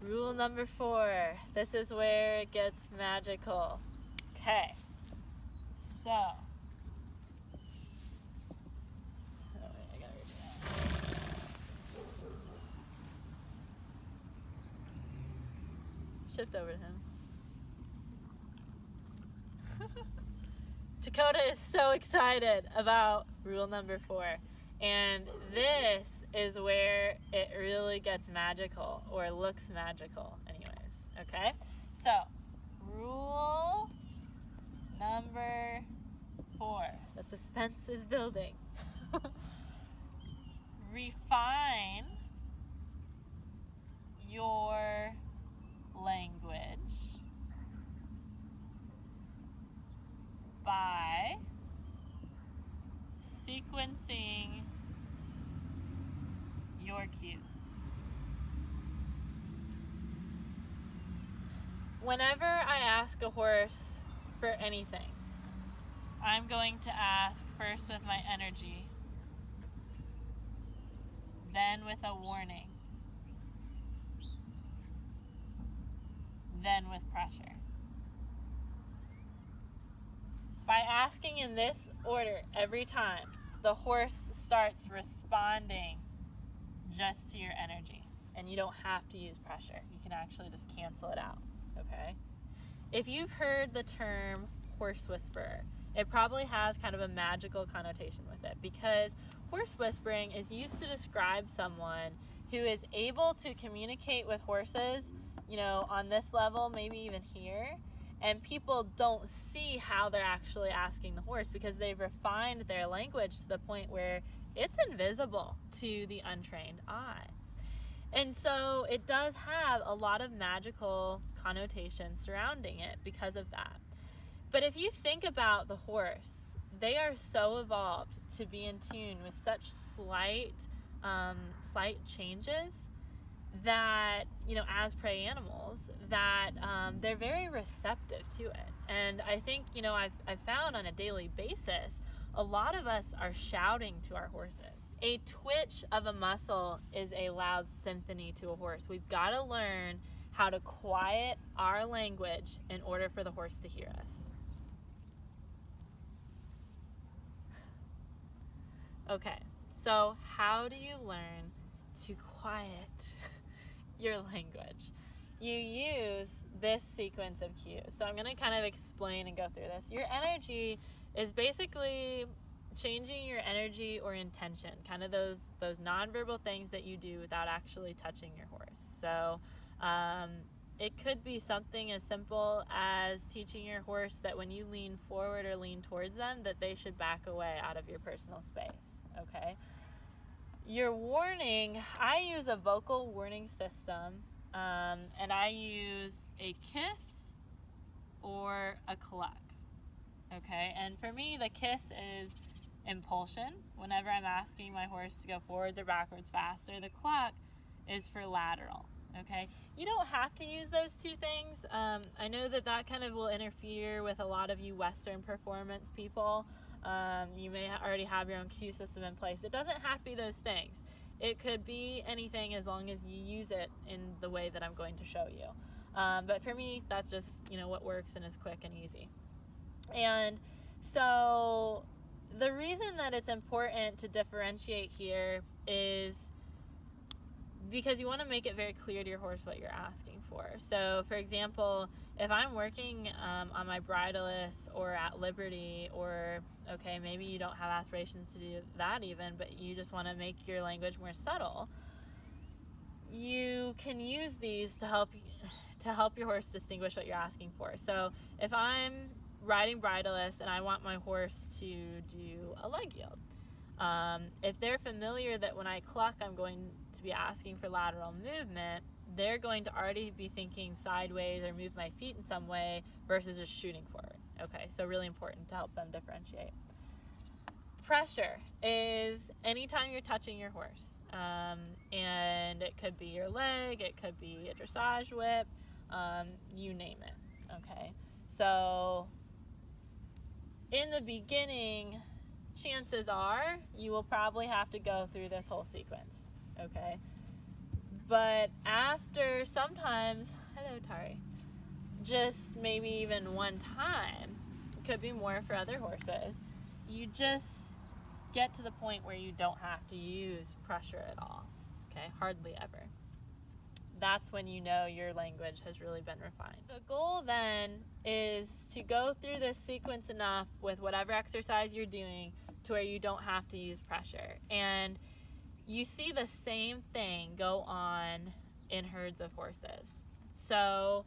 Rule number 4. This is where it gets magical. Okay. So. Oh, wait, I gotta read that. Shift over to him. Dakota is so excited about rule number 4. And this is where it really gets magical, or looks magical anyways. Okay? So, rule number 4. The suspense is building. Refine your language by sequencing your cues. Whenever I ask a horse for anything, I'm going to ask first with my energy, then with a warning, then with pressure. By asking in this order every time, the horse starts responding just to your energy. And you don't have to use pressure. You can actually just cancel it out, okay? If you've heard the term horse whisperer, it probably has kind of a magical connotation with it, because horse whispering is used to describe someone who is able to communicate with horses, on this level, maybe even here, and people don't see how they're actually asking the horse because they've refined their language to the point where it's invisible to the untrained eye. And so it does have a lot of magical connotations surrounding it because of that. But if you think about the horse, they are so evolved to be in tune with such slight changes that, as prey animals, that they're very receptive to it. And I think, I've found on a daily basis, a lot of us are shouting to our horses. A twitch of a muscle is a loud symphony to a horse. We've got to learn how to quiet our language in order for the horse to hear us. Okay, so how do you learn to quiet your language? You use this sequence of cues. So I'm going to kind of explain and go through this. Your energy is basically changing your energy or intention, kind of those nonverbal things that you do without actually touching your horse. So it could be something as simple as teaching your horse that when you lean forward or lean towards them, that they should back away out of your personal space, okay? Your warning, I use a vocal warning system, and I use a kiss or a cluck, okay? And for me, the kiss is impulsion, whenever I'm asking my horse to go forwards or backwards faster. The cluck is for lateral, okay? You don't have to use those two things. I know that kind of will interfere with a lot of you Western performance people. You may already have your own cue system in place. It doesn't have to be those things. It could be anything as long as you use it in the way that I'm going to show you. But for me, that's just, what works and is quick and easy. And so the reason that it's important to differentiate here is because you want to make it very clear to your horse what you're asking for. So, for example, if I'm working on my bridleless or at liberty, or, okay, maybe you don't have aspirations to do that even, but you just want to make your language more subtle, you can use these to help your horse distinguish what you're asking for. So, if I'm riding bridleless and I want my horse to do a leg yield, if they're familiar that when I cluck I'm going to be asking for lateral movement, they're going to already be thinking sideways or move my feet in some way versus just shooting forward. Okay, so really important to help them differentiate. Pressure is anytime you're touching your horse, and it could be your leg, it could be a dressage whip, you name it. Okay, so in the beginning, chances are you will probably have to go through this whole sequence, okay? But after sometimes, hello Tari, just maybe even one time, it could be more for other horses, you just get to the point where you don't have to use pressure at all, okay? Hardly ever. That's when you know your language has really been refined. The goal then is to go through this sequence enough with whatever exercise you're doing to where you don't have to use pressure. And you see the same thing go on in herds of horses. So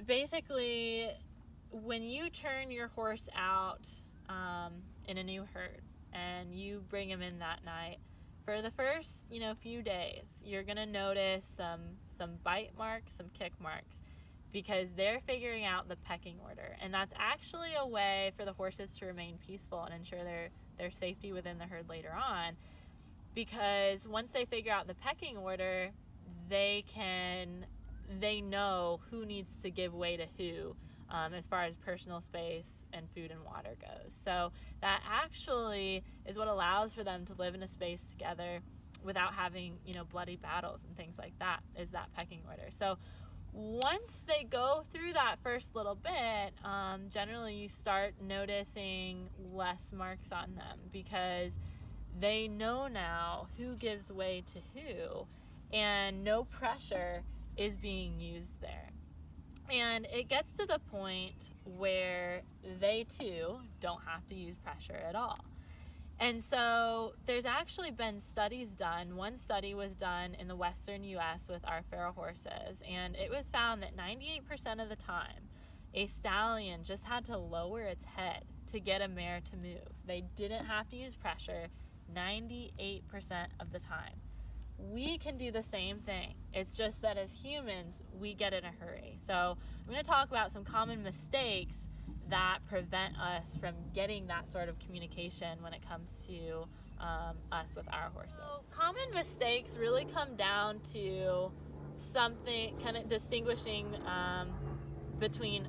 basically, when you turn your horse out in a new herd and you bring him in that night, for the first, few days, you're gonna notice some bite marks, some kick marks, because they're figuring out the pecking order, and that's actually a way for the horses to remain peaceful and ensure their safety within the herd later on. Because once they figure out the pecking order, they know who needs to give way to who. As far as personal space and food and water goes. So that actually is what allows for them to live in a space together without having, bloody battles and things like that, is that pecking order. So once they go through that first little bit, generally you start noticing less marks on them because they know now who gives way to who, and no pressure is being used there. And it gets to the point where they too don't have to use pressure at all. And so there's actually been studies done. One study was done in the western US with our feral horses, and it was found that 98% of the time a stallion just had to lower its head to get a mare to move. They didn't have to use pressure 98% of the time. We can do the same thing. It's just that as humans, we get in a hurry. So I'm going to talk about some common mistakes that prevent us from getting that sort of communication when it comes to us with our horses. So common mistakes really come down to something kind of distinguishing between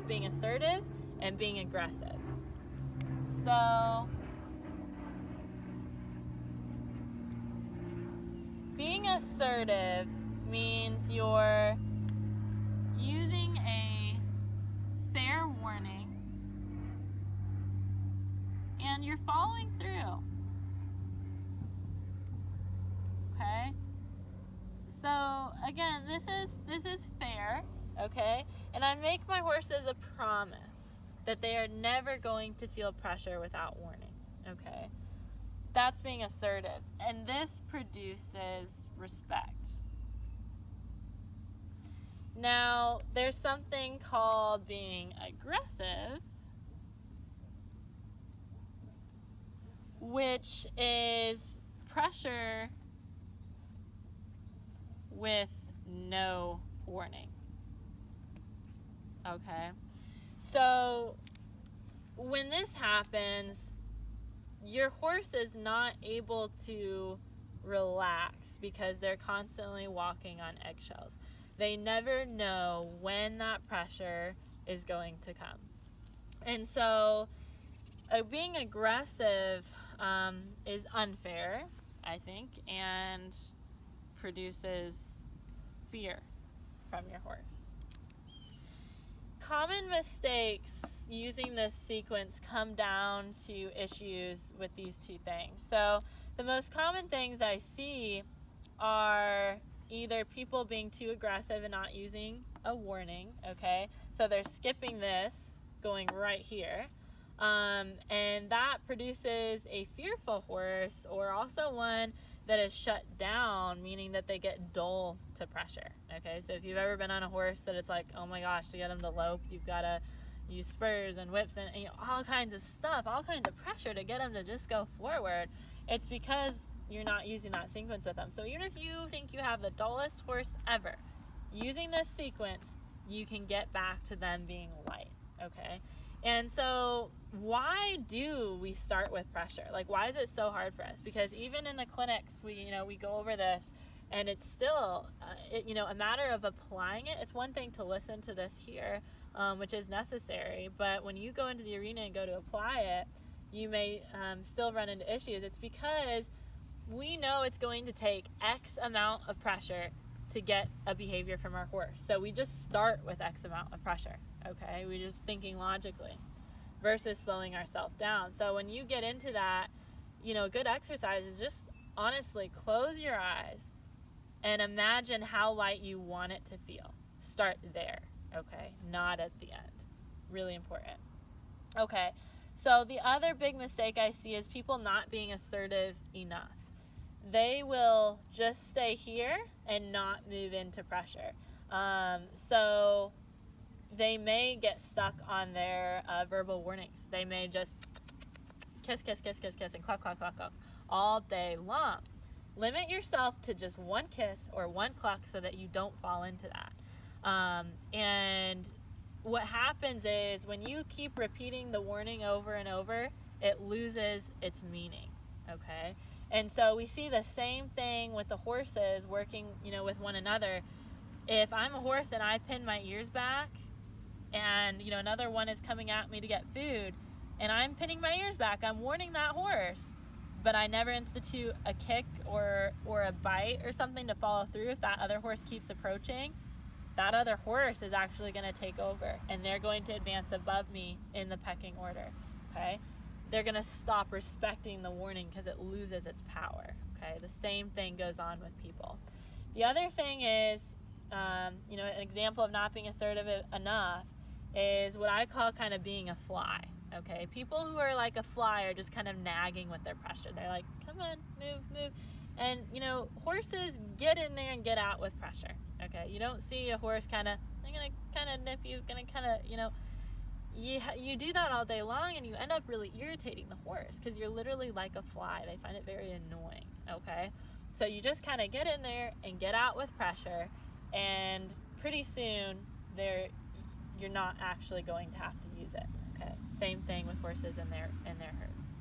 being assertive, and being aggressive. So being assertive means you're using a fair warning and you're following through. Okay? So again, this is fair, okay? And I make my horses a promise that they are never going to feel pressure without warning, okay? That's being assertive, and this produces respect. Now, there's something called being aggressive, which is pressure with no warning. Okay? So, when this happens, your horse is not able to relax because they're constantly walking on eggshells. They never know when that pressure is going to come. And so being aggressive is unfair, I think, and produces fear from your horse. Common mistakes using this sequence come down to issues with these two things. So the most common things I see are either people being too aggressive and not using a warning, okay? So they're skipping this, going right here. And that produces a fearful horse, or also one that is shut down, meaning that they get dull to pressure, okay? So if you've ever been on a horse that it's like, oh my gosh, to get them to lope, you've got to use spurs and whips and all kinds of stuff, all kinds of pressure to get them to just go forward. It's because you're not using that sequence with them. So even if you think you have the dullest horse ever, using this sequence, you can get back to them being light, okay? And so why do we start with pressure? Like, why is it so hard for us? Because even in the clinics, we go over this, and it's still, a matter of applying it. It's one thing to listen to this here, which is necessary, but when you go into the arena and go to apply it, you may still run into issues. It's because we know it's going to take X amount of pressure to get a behavior from our horse. So we just start with X amount of pressure, okay? We're just thinking logically versus slowing ourselves down. So when you get into that, good exercise is just honestly close your eyes and imagine how light you want it to feel. Start there, okay? Not at the end. Really important. Okay, so the other big mistake I see is people not being assertive enough. They will just stay here and not move into pressure. So they may get stuck on their verbal warnings. They may just kiss, kiss, kiss, kiss, kiss, and cluck, cluck, cluck, cluck all day long. Limit yourself to just one kiss or one cluck so that you don't fall into that. And what happens is when you keep repeating the warning over and over, it loses its meaning, okay? And so we see the same thing with the horses working, with one another. If I'm a horse and I pin my ears back and, another one is coming at me to get food and I'm pinning my ears back, I'm warning that horse, but I never institute a kick or a bite or something to follow through. If that other horse keeps approaching, that other horse is actually going to take over and they're going to advance above me in the pecking order, okay? They're going to stop respecting the warning because it loses its power, okay? The same thing goes on with people. The other thing is, an example of not being assertive enough is what I call kind of being a fly, okay? People who are like a fly are just kind of nagging with their pressure. They're like, come on, move, move. And, horses get in there and get out with pressure, okay? You don't see a horse they're going to kind of nip you, going to kind of, you do that all day long and you end up really irritating the horse because you're literally like a fly. They find it very annoying, okay? So you just kind of get in there and get out with pressure, and pretty soon you're not actually going to have to use it, okay? Same thing with horses and their herds.